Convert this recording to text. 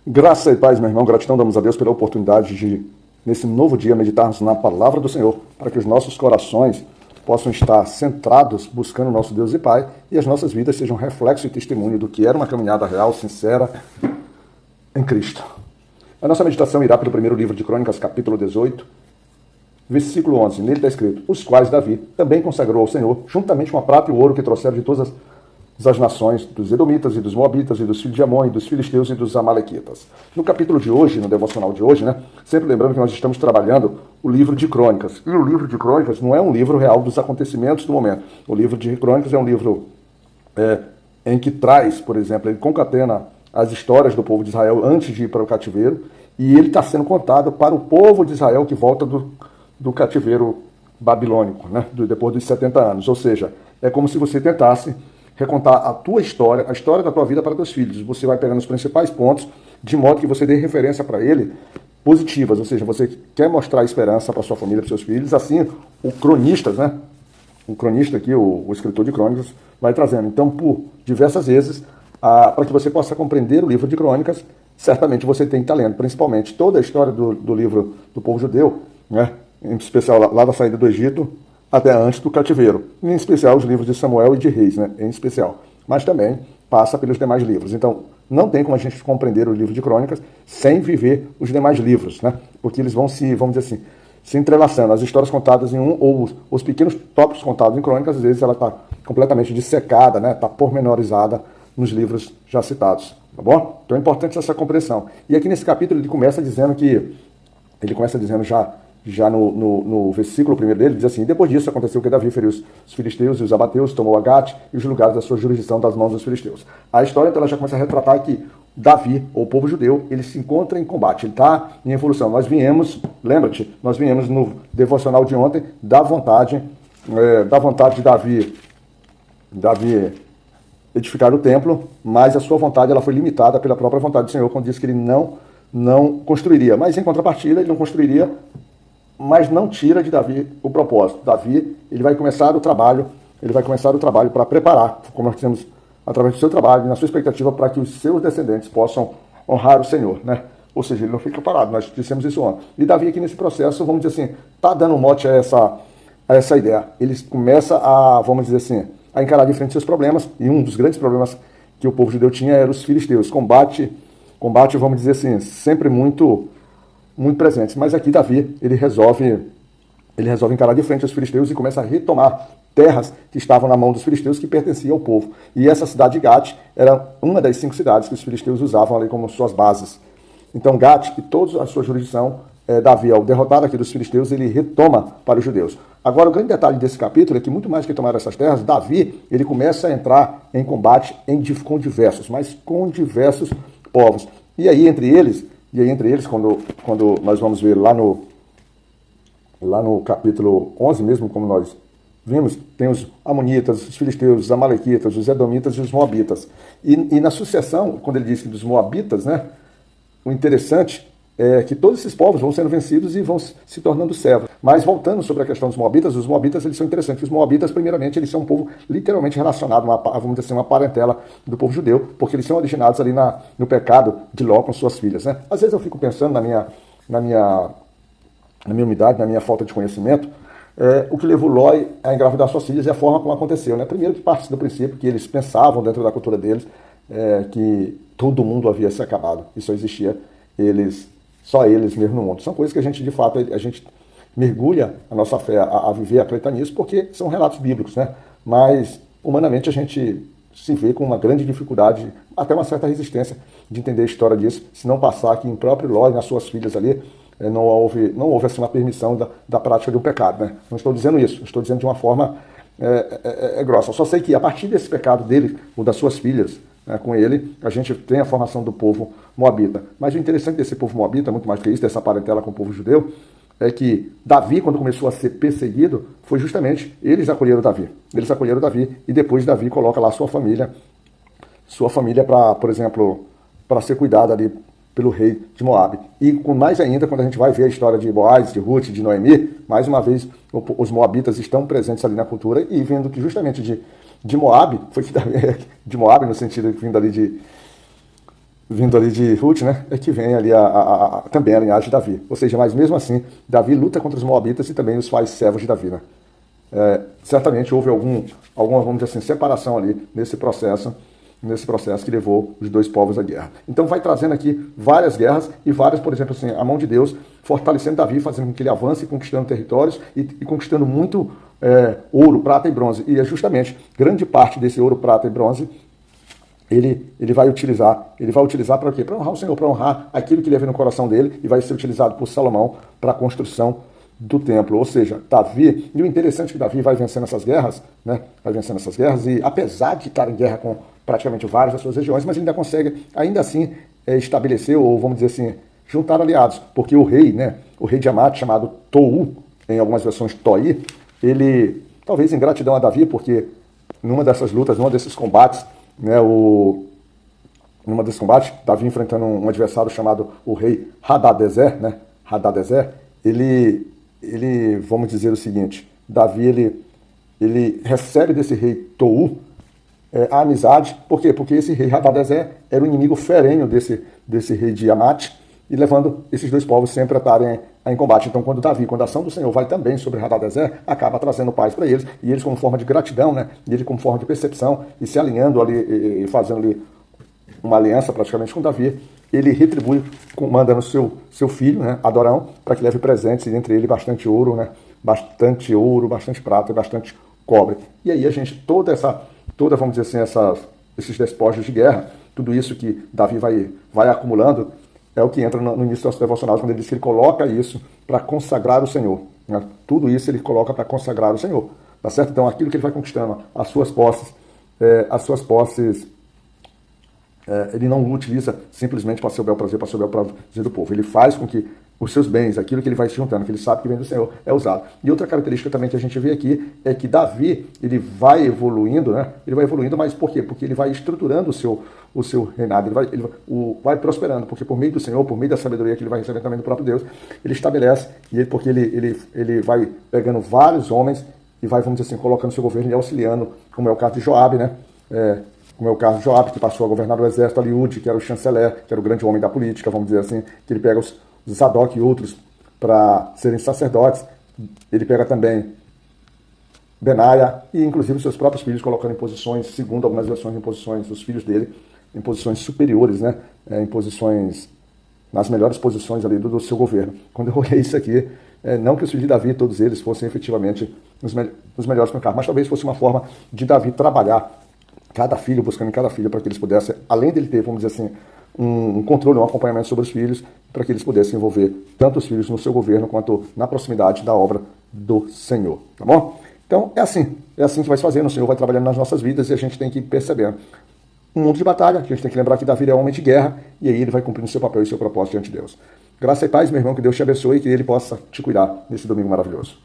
Graça e paz, meu irmão, gratidão damos a Deus pela oportunidade de, nesse novo dia, meditarmos na palavra do Senhor, para que os nossos corações possam estar centrados, buscando o nosso Deus e Pai, e as nossas vidas sejam reflexo e testemunho do que era uma caminhada real, sincera, em Cristo. A nossa meditação irá pelo primeiro livro de Crônicas, capítulo 18, versículo 11. Nele está escrito: os quais Davi também consagrou ao Senhor, juntamente com a prata e o ouro que trouxeram de todas as nações, dos Edomitas e dos Moabitas e dos filhos de Amon e dos filisteus e dos Amalequitas. No capítulo de hoje, no devocional de hoje, sempre lembrando que nós estamos trabalhando o livro de Crônicas. E o livro de Crônicas não é um livro real dos acontecimentos do momento. O livro de Crônicas é um livro em que traz, por exemplo, ele concatena as histórias do povo de Israel antes de ir para o cativeiro, e ele está sendo contado para o povo de Israel que volta do cativeiro babilônico, depois dos 70 anos. Ou seja, é como se você tentasse recontar a tua história, a história da tua vida para teus filhos. Você vai pegando os principais pontos, de modo que você dê referência para ele positivas, ou seja, você quer mostrar esperança para sua família, para seus filhos. Assim, o cronista, o cronista aqui, o escritor de crônicas, vai trazendo. Então, por diversas vezes, para que você possa compreender o livro de crônicas, certamente você tem que estar lendo, principalmente toda a história do livro do povo judeu, em especial lá da saída do Egito, até antes do cativeiro, em especial os livros de Samuel e de Reis, em especial, mas também passa pelos demais livros. Então, não tem como a gente compreender o livro de Crônicas sem viver os demais livros, porque eles vão vamos dizer assim, se entrelaçando. As histórias contadas em um, ou os pequenos tópicos contados em Crônicas, às vezes ela está completamente dissecada, está pormenorizada nos livros já citados, tá bom? Então é importante essa compreensão. E aqui nesse capítulo ele começa dizendo já no versículo primeiro dele, diz assim: depois disso aconteceu que Davi feriu os filisteus e os abateus, tomou Agate e os lugares da sua jurisdição das mãos dos filisteus. A história então ela já começa a retratar que Davi, ou o povo judeu, ele se encontra em combate, ele está em evolução. Nós viemos no devocional de ontem da vontade de Davi edificar o templo, mas a sua vontade ela foi limitada pela própria vontade do Senhor, quando disse que ele não construiria. Mas em contrapartida, ele não construiria, mas não tira de Davi o propósito. Davi, ele vai começar o trabalho para preparar, como nós dizemos, através do seu trabalho, na sua expectativa, para que os seus descendentes possam honrar o Senhor, Ou seja, ele não fica parado, nós dissemos isso ontem. E Davi aqui nesse processo, vamos dizer assim, está dando mote a essa ideia. Ele começa a encarar de frente seus problemas, e um dos grandes problemas que o povo judeu tinha era os filisteus. Combate, vamos dizer assim, sempre muito presentes. Mas aqui Davi, ele resolve encarar de frente os filisteus e começa a retomar terras que estavam na mão dos filisteus, que pertenciam ao povo. E essa cidade de Gate era uma das 5 cidades que os filisteus usavam ali como suas bases. Então Gate e toda a sua jurisdição, Davi, ao derrotar aqui dos filisteus, ele retoma para os judeus. Agora, o grande detalhe desse capítulo é que, muito mais que tomar essas terras, Davi, ele começa a entrar em combate com diversos povos. E aí, entre eles, quando nós vamos ver lá no capítulo 11 mesmo, como nós vimos, tem os amonitas, os filisteus, os amalequitas, os edomitas e os moabitas. E na sucessão, quando ele diz que dos moabitas, o interessante é que todos esses povos vão sendo vencidos e vão se tornando servos. Mas voltando sobre a questão dos moabitas, os moabitas eles são interessantes. Os moabitas, primeiramente, eles são um povo literalmente relacionado, vamos dizer assim, uma parentela do povo judeu, porque eles são originados ali no pecado de Ló com suas filhas. Às vezes eu fico pensando na minha umidade, na minha falta de conhecimento, o que levou Ló a engravidar suas filhas e a forma como aconteceu. Primeiro que parte do princípio que eles pensavam dentro da cultura deles que todo mundo havia se acabado e só existia só eles mesmo no mundo. São coisas que a gente, de fato, a gente mergulha a nossa fé a viver, a acreditar nisso, porque são relatos bíblicos, Mas, humanamente, a gente se vê com uma grande dificuldade, até uma certa resistência de entender a história disso, se não passar que em próprio Ló e nas suas filhas ali, não houve assim, uma permissão da prática do pecado, Não estou dizendo isso, estou dizendo de uma forma grossa. Eu só sei que a partir desse pecado dele, ou das suas filhas, com ele, a gente tem a formação do povo moabita. Mas o interessante desse povo moabita, muito mais que isso, dessa parentela com o povo judeu, é que Davi, quando começou a ser perseguido, foi justamente eles acolheram Davi. Eles acolheram Davi e depois Davi coloca lá sua família para, por exemplo, para ser cuidada ali pelo rei de Moabe. E com mais ainda, quando a gente vai ver a história de Boaz, de Ruth, de Noemi, mais uma vez os moabitas estão presentes ali na cultura e vendo que justamente de Moabe, foi de Moabe no sentido de vindo ali vindo ali de Ruth, né, é que vem ali também a linhagem de Davi. Ou seja, mas mesmo assim, Davi luta contra os moabitas e também os faz servos de Davi, né? Certamente houve alguma, vamos dizer assim, separação ali nesse processo que levou os dois povos à guerra. Então vai trazendo aqui várias guerras e várias, por exemplo, assim, a mão de Deus fortalecendo Davi, fazendo com que ele avance, conquistando territórios e conquistando muito ouro, prata e bronze. E é justamente grande parte desse ouro, prata e bronze ele vai utilizar para quê? Para honrar o Senhor, para honrar aquilo que ele havia no coração dele, e vai ser utilizado por Salomão para a construção do templo. Ou seja, Davi, e o interessante é que Davi vai vencendo essas guerras, né? Vai vencendo essas guerras, e apesar de estar em guerra com praticamente várias das suas regiões, mas ele ainda consegue, ainda assim, estabelecer, ou vamos dizer assim, juntar aliados, porque o rei, né? O rei de Amate, chamado Tou, em algumas versões Toi, ele, talvez em gratidão a Davi, porque numa dessas lutas, numa desses combates, né, numa desses combates, Davi enfrentando um adversário chamado o rei Hadadezer, né? Hadadezer, ele, vamos dizer o seguinte, Davi, ele recebe desse rei Tou a amizade. Por quê? Porque esse rei Hadadezer era o inimigo ferrenho desse rei de Amate, e levando esses dois povos sempre a estarem em combate. Então, quando a ação do Senhor vai também sobre Hadadezer, acaba trazendo paz para eles, e eles como forma de gratidão, né? E ele como forma de percepção, e se alinhando ali, e fazendo ali uma aliança praticamente com Davi, ele retribui mandando seu filho, né, Adorão, para que leve presentes, e entre ele bastante ouro, né? Bastante ouro, bastante prata e bastante cobre. E aí a gente, vamos dizer assim, esses despojos de guerra, tudo isso que Davi vai acumulando, é o que entra no início do nosso devocional, quando ele diz que ele coloca isso para consagrar o Senhor, né? Tudo isso ele coloca para consagrar o Senhor, tá certo? Então aquilo que ele vai conquistando, as suas posses, ele não utiliza simplesmente para seu bel prazer, para seu bel prazer do povo. Ele faz com que os seus bens, aquilo que ele vai se juntando, que ele sabe que vem do Senhor, é usado. E outra característica também que a gente vê aqui é que Davi, ele vai evoluindo, né? Ele vai evoluindo, mas por quê? Porque ele vai estruturando o seu reinado, ele vai prosperando, porque por meio do Senhor, por meio da sabedoria que ele vai recebendo também do próprio Deus, ele estabelece, porque ele vai pegando vários homens e vai, vamos dizer assim, colocando seu governo e auxiliando, como é o caso de Joabe, né? Como é o caso de Joabe, que passou a governar o exército, Eliúde, que era o chanceler, que era o grande homem da política, vamos dizer assim, que ele pega os Zadok e outros para serem sacerdotes. Ele pega também Benaia e, inclusive, seus próprios filhos, colocando em posições, segundo algumas versões, em posições, os filhos dele, em posições superiores, né? Em posições, nas melhores posições ali do seu governo. Quando eu olhei isso aqui, não que os filhos de Davi, todos eles, fossem efetivamente os melhores para o cargo, mas talvez fosse uma forma de Davi trabalhar cada filho, buscando em cada filho, para que eles pudessem, além dele ter, vamos dizer assim, um controle, um acompanhamento sobre os filhos, para que eles pudessem envolver tanto os filhos no seu governo, quanto na proximidade da obra do Senhor, tá bom? Então, é assim que vai se fazendo, o Senhor vai trabalhando nas nossas vidas, e a gente tem que ir percebendo. Um mundo de batalha, a gente tem que lembrar que Davi é homem de guerra, e aí ele vai cumprindo seu papel e seu propósito diante de Deus. Graça e paz, meu irmão, que Deus te abençoe e que ele possa te cuidar nesse domingo maravilhoso.